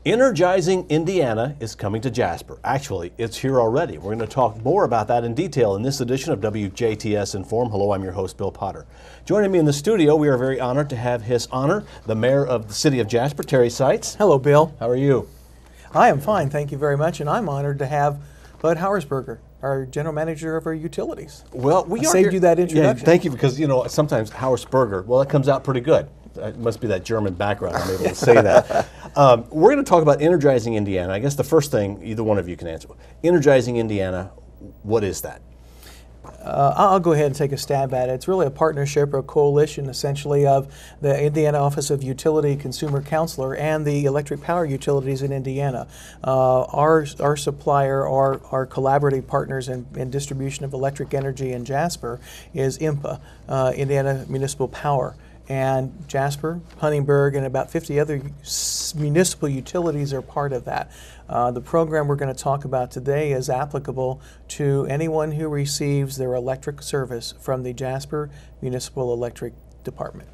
Energizing Indiana is coming to Jasper. Actually, it's here already. We're going to talk more about that in detail in this edition of WJTS in Form. Hello, I'm your host, Bill Potter. Joining me in the studio, we are very honored to have His Honor, the Mayor of the City of Jasper, Terry Seitz. Hello, Bill. How are you? I am fine, thank you very much, and I'm honored to have Bud Hauersperger, our General Manager of our utilities. Well, I saved you that introduction. Yeah, thank you, because, you know, sometimes Hauersperger, well, it comes out pretty good. It must be that German background I'm able to say that. We're going to talk about Energizing Indiana. I guess the first thing either one of you can answer. Energizing Indiana, what is that? I'll go ahead and take a stab at it. It's really a partnership or a coalition, essentially, of the Indiana Office of Utility Consumer Counselor and the electric power utilities in Indiana. Our supplier, our collaborative partners in distribution of electric energy in Jasper is IMPA, Indiana Municipal Power. And Jasper, Huntingburg, and about 50 other municipal utilities are part of that. The program we're going to talk about today is applicable to anyone who receives their electric service from the Jasper Municipal Electric Department.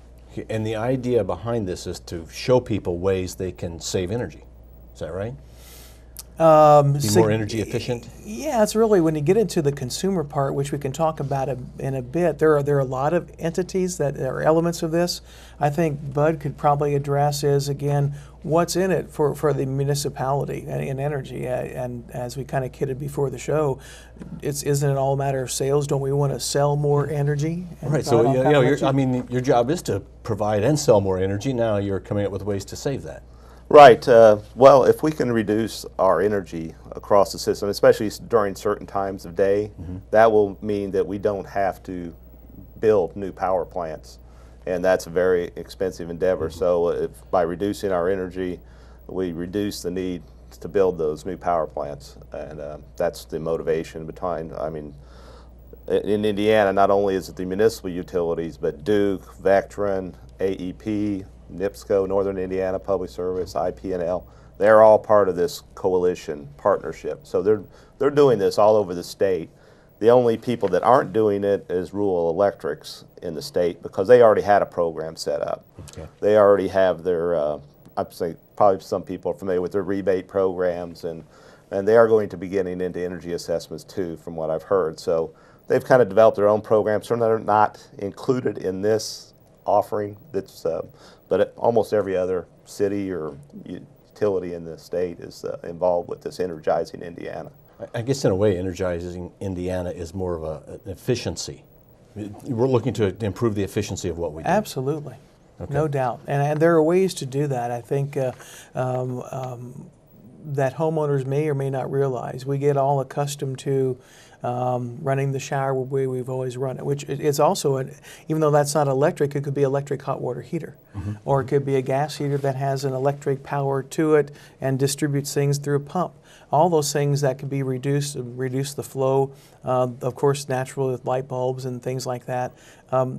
And the idea behind this is to show people ways they can save energy. Is that right? Be more energy efficient? Yeah, it's really when you get into the consumer part, which we can talk about in a bit, there are a lot of entities that are elements of this. I think Bud could probably address is, again, what's in it for the municipality in energy. And as we kind of kidded before the show, isn't it all a matter of sales? Don't we want to sell more energy? Right, so your job is to provide and sell more energy. Now you're coming up with ways to save that. Right. Well, if we can reduce our energy across the system, especially during certain times of day, that will mean that we don't have to build new power plants. And that's a very expensive endeavor. So if by reducing our energy, we reduce the need to build those new power plants. And that's the motivation behind, in Indiana, not only is it the municipal utilities, but Duke, Vectren, AEP, NIPSCO, Northern Indiana Public Service, IP&L, they're all part of this coalition partnership. So they're doing this all over the state. The only people that aren't doing it is rural electrics in the state because they already had a program set up. Okay. They already have their, I'd say probably some people are familiar with their rebate programs, and they are going to be getting into energy assessments too, from what I've heard. So they've kind of developed their own programs. So they're not included in this offering, but almost every other city or utility in the state is involved with this Energizing Indiana. I guess in a way, Energizing Indiana is more of an efficiency. We're looking to improve the efficiency of what we do. Absolutely, okay. No doubt. And there are ways to do that. I think that homeowners may or may not realize. We get all accustomed to running the shower the way we've always run it, which is also, even though that's not electric, it could be electric hot water heater. Or it could be a gas heater that has an electric power to it and distributes things through a pump. All those things that can be reduce the flow, of course, natural with light bulbs and things like that.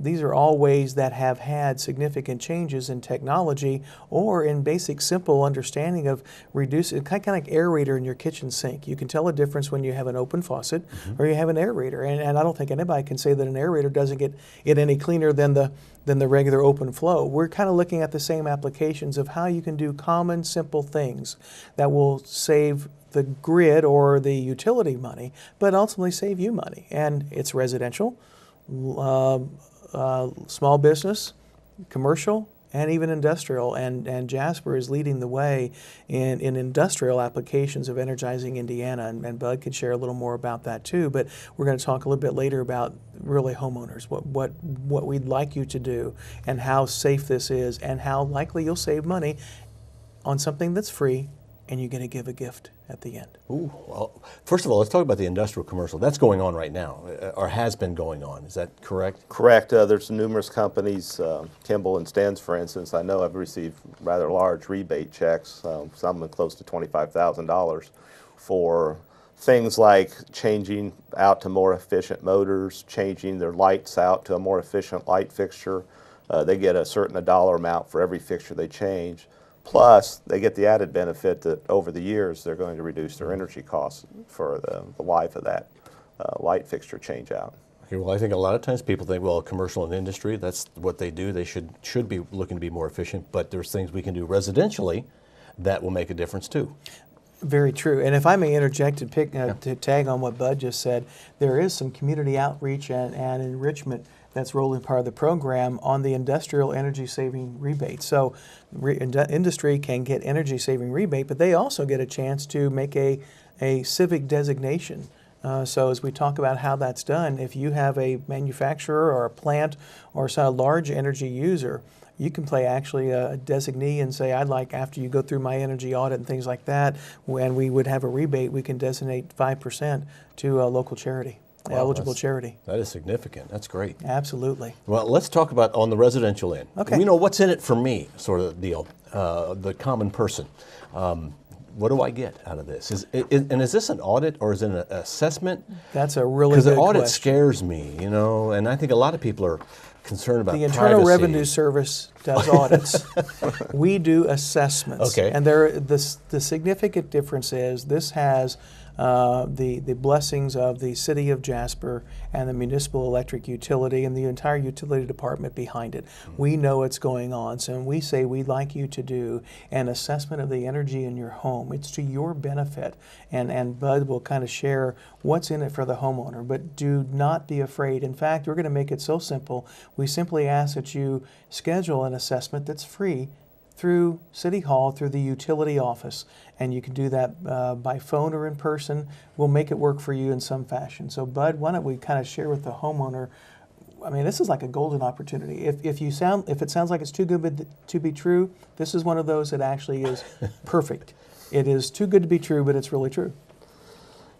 These are all ways that have had significant changes in technology or in basic, simple understanding of reducing, kind of like aerator in your kitchen sink. You can tell a difference when you have an open faucet or you have an aerator. And I don't think anybody can say that an aerator doesn't get it any cleaner than the regular open flow. We're kind of looking at the same applications of how you can do common, simple things that will save the grid or the utility money, but ultimately save you money. And it's residential, small business, commercial, and even industrial. And Jasper is leading the way in industrial applications of Energizing Indiana. And Bud could share a little more about that too. But we're going to talk a little bit later about really homeowners, what we'd like you to do and how safe this is and how likely you'll save money on something that's free and you're going to give a gift at the end. Ooh, well, first of all, let's talk about the industrial commercial. That's going on right now, or has been going on. Is that correct? Correct. There's numerous companies, Kimball and Stens, for instance. I know I've received rather large rebate checks, some close to $25,000, for things like changing out to more efficient motors, changing their lights out to a more efficient light fixture. They get a certain dollar amount for every fixture they change. Plus, they get the added benefit that over the years they're going to reduce their energy costs for the life of that light fixture change out. Okay, well, I think a lot of times people think, well, commercial and industry, that's what they do. They should be looking to be more efficient, but there's things we can do residentially that will make a difference too. Very true. And if I may interject to tag on what Bud just said, there is some community outreach and enrichment that's rolling part of the program on the industrial energy saving rebate. So industry can get energy saving rebate, but they also get a chance to make a civic designation. So as we talk about how that's done, if you have a manufacturer or a plant or some large energy user, you can play actually a designee and say, I'd like, after you go through my energy audit and things like that, when we would have a rebate, we can designate 5% to a local charity. Wow, eligible charity. That is significant. That's great. Absolutely. Well, let's talk about on the residential end. Okay. You know, what's in it for me, sort of deal, the common person. What do I get out of this? And is this an audit or is it an assessment? That's a really good question. Because the audit scares me, you know, and I think a lot of people are concerned about the Internal privacy. Revenue Service does audits. We do assessments. Okay. And the significant difference is this has the blessings of the City of Jasper and the municipal electric utility and the entire utility department behind it. We know what's going on. So when we say we'd like you to do an assessment of the energy in your home, it's to your benefit. And Bud will kind of share what's in it for the homeowner. But do not be afraid. In fact, we're going to make it so simple. We simply ask that you schedule an assessment that's free through City Hall, through the utility office. And you can do that by phone or in person. We'll make it work for you in some fashion. So Bud, why don't we kind of share with the homeowner, I mean, this is like a golden opportunity. If it sounds like it's too good to be true, this is one of those that actually is perfect. It is too good to be true, but it's really true.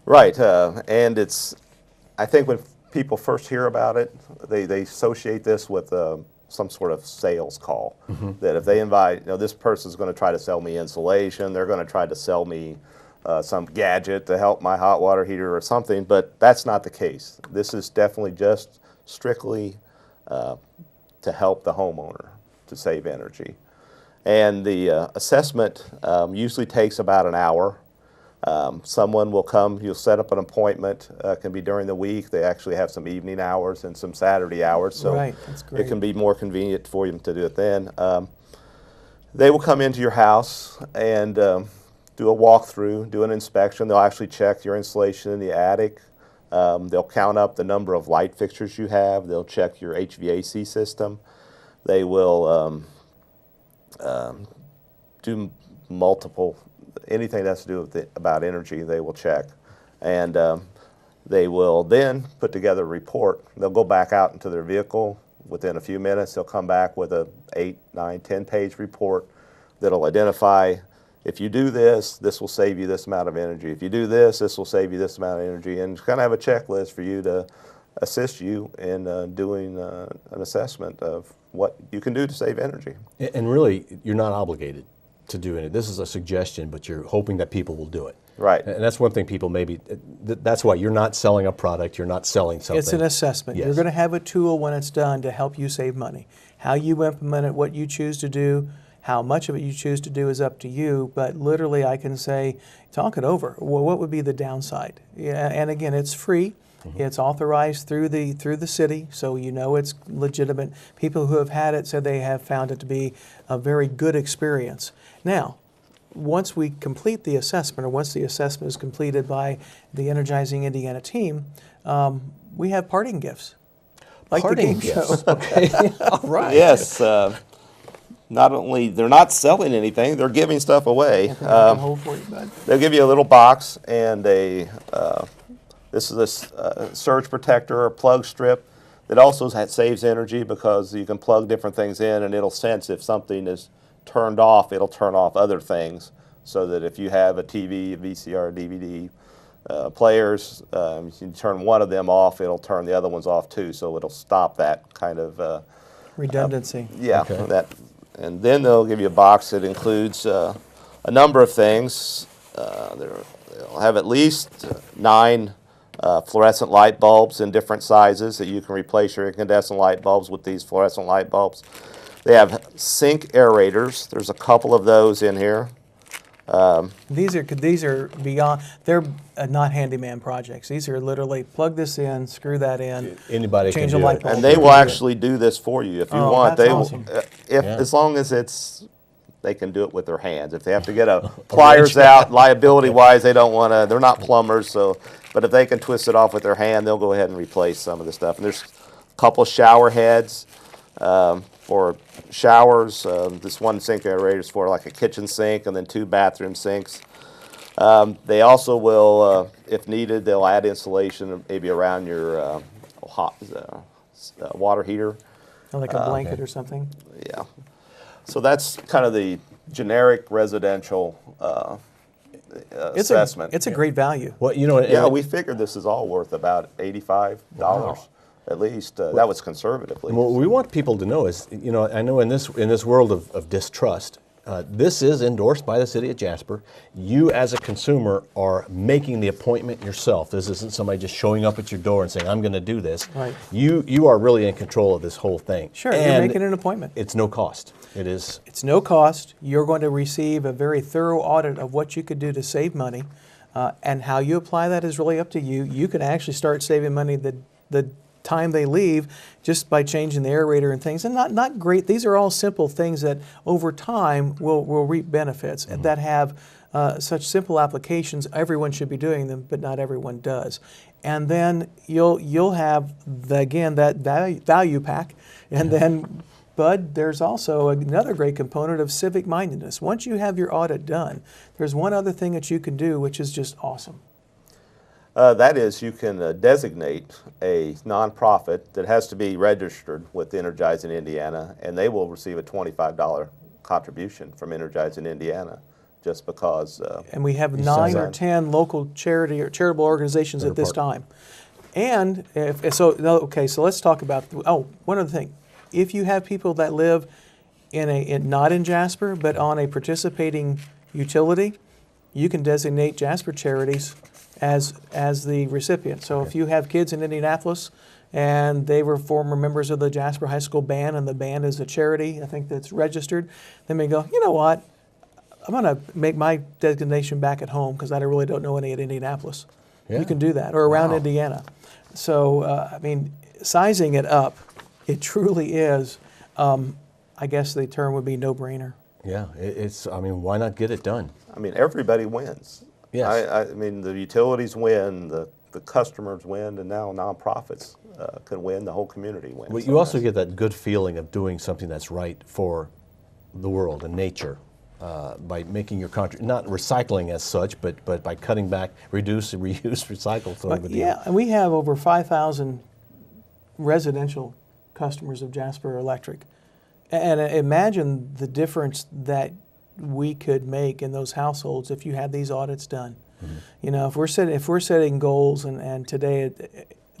Right, and I think when people first hear about it, they associate this with some sort of sales call. That if they invite, this person's going to try to sell me insulation, they're going to try to sell me some gadget to help my hot water heater or something, but that's not the case. This is definitely just strictly to help the homeowner to save energy. And the assessment usually takes about an hour. Someone will come, you'll set up an appointment, can be during the week. They actually have some evening hours and some Saturday hours, so right, that's great. It can be more convenient for you to do it then. They will come into your house and do a walkthrough, do an inspection. They'll actually check your insulation in the attic. They'll count up the number of light fixtures you have. They'll check your HVAC system. They will do multiple, anything that has to do with about energy, they will check. And they will then put together a report. They'll go back out into their vehicle. Within a few minutes, they'll come back with a 8, 9, 10-page report that'll identify, if you do this, this will save you this amount of energy. If you do this, this will save you this amount of energy. And kind of have a checklist for you to assist you in doing an assessment of what you can do to save energy. And really, you're not obligated to do it. This is a suggestion, but you're hoping that people will do it. Right. And that's one thing people maybe, that's why you're not selling a product, you're not selling something. It's an assessment. Yes. You're going to have a tool when it's done to help you save money. How you implement it, what you choose to do, how much of it you choose to do is up to you, but literally I can say, talk it over. Well, what would be the downside? Yeah, and again, it's free. It's authorized through the city, so you know it's legitimate. People who have had it said they have found it to be a very good experience. Now, once we complete the assessment, or once the assessment is completed by the Energizing Indiana team, we have parting gifts. Like Parting the game gifts. show. Okay. All right. Yes. Not only, they're not selling anything, they're giving stuff away. I can hold for you, bud. They'll give you a little box and this is a surge protector or plug strip that also saves energy because you can plug different things in and it'll sense if something is turned off, it'll turn off other things, so that if you have a TV, a VCR, DVD players, you turn one of them off, it'll turn the other ones off too, so it'll stop that kind of Redundancy. yeah. Okay. And then they'll give you a box that includes a number of things. They'll have at least 9 fluorescent light bulbs in different sizes that you can replace your incandescent light bulbs with these fluorescent light bulbs. They have sink aerators. There's a couple of those in here. These are beyond, they're not handyman projects. These are literally plug this in, screw that in, Anybody change can a do light it. bulb. And they will actually do this for you if you want. That's They awesome. will, as long as it's they can do it with their hands. If they have to get a pliers out, liability-wise, they don't want to. They're not plumbers, so. But if they can twist it off with their hand, they'll go ahead and replace some of the stuff. And there's a couple shower heads for showers. This one sink aerator is for like a kitchen sink, and then 2 bathroom sinks. They also will, if needed, they'll add insulation maybe around your hot water heater. Like a blanket or something. Yeah. So that's kind of the generic residential assessment. It's a great value. Well, you know, Yeah, we figured this is all worth about $85 at least. That was conservatively. what we want people to know is, you know, I know in this world of distrust, this is endorsed by the city of Jasper. You as a consumer are making the appointment yourself. This isn't somebody just showing up at your door and saying, I'm going to do this. Right. You are really in control of this whole thing. Sure, and you're making an appointment. It's no cost. It is. It's no cost. You're going to receive a very thorough audit of what you could do to save money, and how you apply that is really up to you. You can actually start saving money the time they leave just by changing the aerator and things. And not great. These are all simple things that over time will reap benefits and that have such simple applications. Everyone should be doing them, but not everyone does. And then you'll have that value pack, and then. But there's also another great component of civic mindedness. Once you have your audit done, there's one other thing that you can do, which is just awesome. That is, you can designate a nonprofit that has to be registered with Energizing Indiana, and they will receive a $25 contribution from Energizing Indiana, just because. And we have 9 or 10 local charity or charitable organizations at this time. And so let's talk about one other thing. If you have people that live not in Jasper, but on a participating utility, you can designate Jasper Charities as the recipient. So if you have kids in Indianapolis and they were former members of the Jasper High School band and the band is a charity, I think that's registered, then they go, you know what, I'm going to make my designation back at home because I really don't know any at Indianapolis. Yeah. You can do that, or around Indiana. So, I mean, sizing it up, it truly is, I guess the term would be no-brainer. Yeah, I mean, why not get it done? I mean, everybody wins. Yes. I mean, the utilities win, the customers win, and now nonprofits can win, the whole community wins. Well, you also get that good feeling of doing something that's right for the world and nature by making your not recycling as such, but by cutting back, reduce, reuse, recycle sort of a deal. Yeah, and we have over 5,000 residential customers of Jasper Electric. And imagine the difference that we could make in those households if you had these audits done. Mm-hmm. You know, if we're setting goals, and today,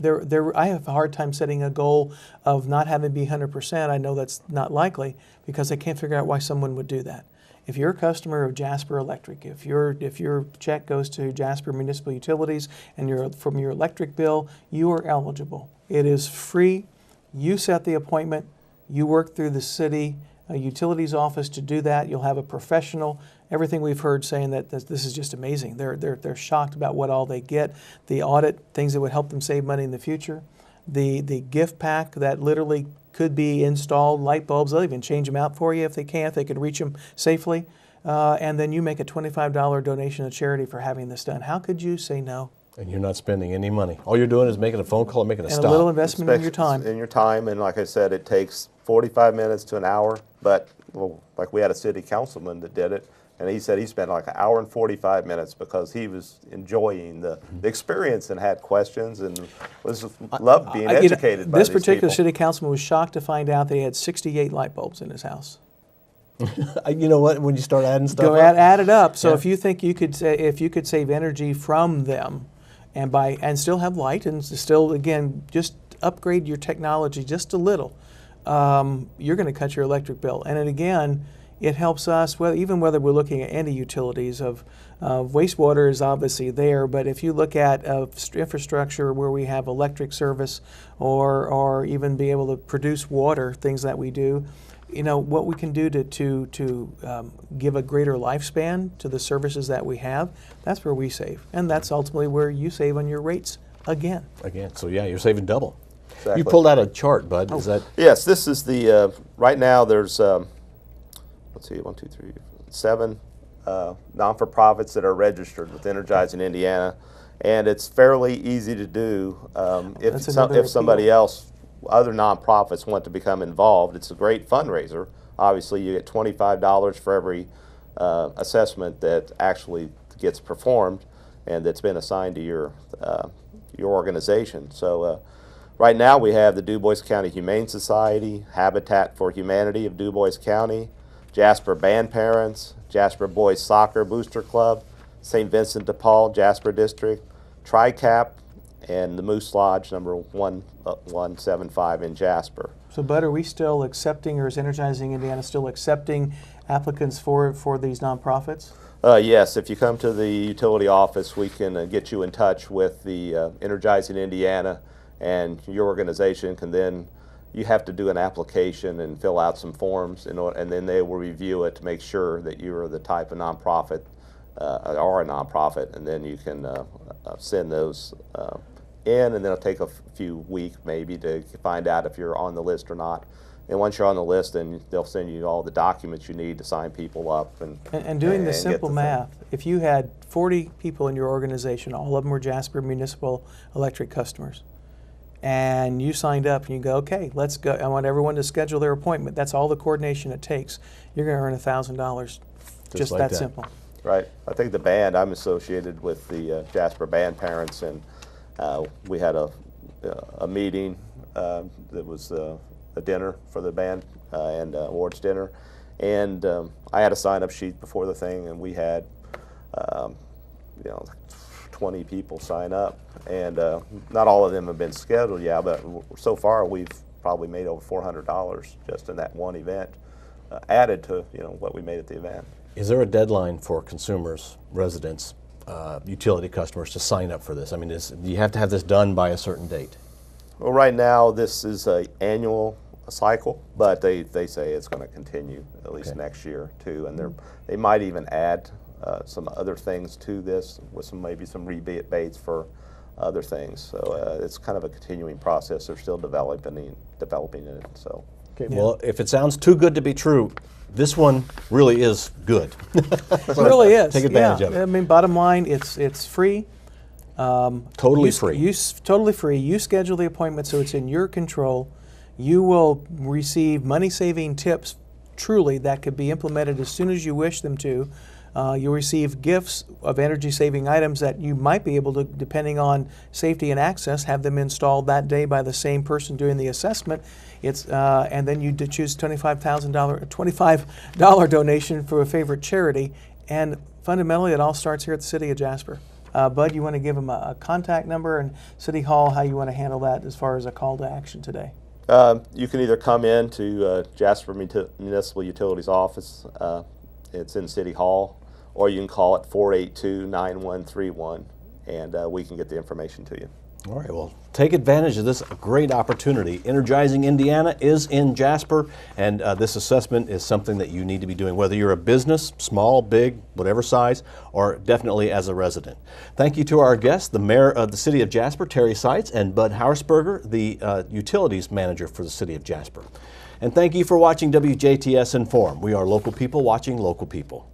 I have a hard time setting a goal of not having to be 100%. I know that's not likely because I can't figure out why someone would do that. If you're a customer of Jasper Electric, if your check goes to Jasper Municipal Utilities and from your electric bill, you are eligible. It is free. You set the appointment. You work through the city utilities office to do that. You'll have a professional. Everything we've heard saying that this is just amazing. They're shocked about what all they get. The audit, things that would help them save money in the future. The gift pack that literally could be installed, light bulbs. They'll even change them out for you if they can, if they could reach them safely. And then you make a $25 donation to charity for having this done. How could you say no? And you're not spending any money. All you're doing is making a phone call and making a stop. And a little investment in your time. In your time, and like I said, it takes 45 minutes to an hour. But like we had a city councilman that did it, and he said he spent like an hour and 45 minutes because he was enjoying the experience and had questions and loved being educated by this these particular people. city councilman was shocked to find out that he had 68 light bulbs in his house. You know what? When you start adding stuff, add it up. So Yeah. if you think you could save energy from them, and still have light, and still again just upgrade your technology just a little, you're going to cut your electric bill. And then again, it helps us, even whether we're looking at any utilities of wastewater is obviously there, but if you look at infrastructure where we have electric service or even be able to produce water, things that we do, you know, what we can do to give a greater lifespan to the services that we have, that's where we save. And that's ultimately where you save on your rates again. So yeah, you're saving double. Exactly. You pulled out a chart, Bud. Is that? Yes, this is the, right now there's, let's see, 1, 2, 3, 7 non-for-profits that are registered with Energizing Indiana, and it's fairly easy to do. If somebody else, other nonprofits want to become involved, it's a great fundraiser. Obviously, you get $25 for every assessment that actually gets performed and that's been assigned to your organization. So right now we have the Du Bois County Humane Society, Habitat for Humanity of Du Bois County, Jasper Band Parents, Jasper Boys Soccer Booster Club, St. Vincent de Paul, Jasper District, TriCap, and the Moose Lodge number 175 in Jasper. So, Bud, are we still accepting, or is Energizing Indiana still accepting applicants for these nonprofits? Yes, if you come to the utility office, we can get you in touch with the Energizing Indiana, and your organization can then, you have to do an application and fill out some forms, and then they will review it to make sure that you are the type of nonprofit or a nonprofit, and then you can send those in, and then it'll take a few weeks maybe to find out if you're on the list or not. And once you're on the list, then they'll send you all the documents you need to sign people up. And doing the simple math, if you had 40 people in your organization, all of them were Jasper Municipal Electric customers, and you signed up and you go, okay, let's go, I want everyone to schedule their appointment. That's all the coordination it takes. You're going to earn $1,000. Just like that simple. Right. I think the band, I'm associated with the Jasper Band Parents, and we had a meeting that was a dinner for the band and awards dinner, and I had a sign-up sheet before the thing, and we had 20 people sign up, and not all of them have been scheduled yet, but so far we've probably made over $400 just in that one event, added to what we made at the event. Is there a deadline for consumers, residents, utility customers to sign up for this? I mean, do you have to have this done by a certain date? Well, right now this is an annual cycle, but they say it's going to continue at least next year too, and they might even add some other things to this with maybe some rebates for other things. So it's kind of a continuing process. They're still developing it. So. Okay. Yeah. Well, if it sounds too good to be true, this one really is good. It really is. Take advantage of it. I mean, bottom line, it's free. Totally free. Totally free. You schedule the appointment, so it's in your control. You will receive money-saving tips, truly, that could be implemented as soon as you wish them to. You'll receive gifts of energy-saving items that you might be able to, depending on safety and access, have them installed that day by the same person doing the assessment. And then you choose $25 donation for a favorite charity. And fundamentally, it all starts here at the City of Jasper. Bud, you want to give them a contact number and City Hall, how you want to handle that as far as a call to action today? You can either come in to Jasper Municipal Utilities office. It's in City Hall, or you can call it 482-9131, and we can get the information to you. All right, well, take advantage of this great opportunity. Energizing Indiana is in Jasper, and this assessment is something that you need to be doing, whether you're a business, small, big, whatever size, or definitely as a resident. Thank you to our guests, the Mayor of the City of Jasper, Terry Seitz, and Bud Hauersperger, the Utilities Manager for the City of Jasper. And thank you for watching WJTS in.form. We are local people watching local people.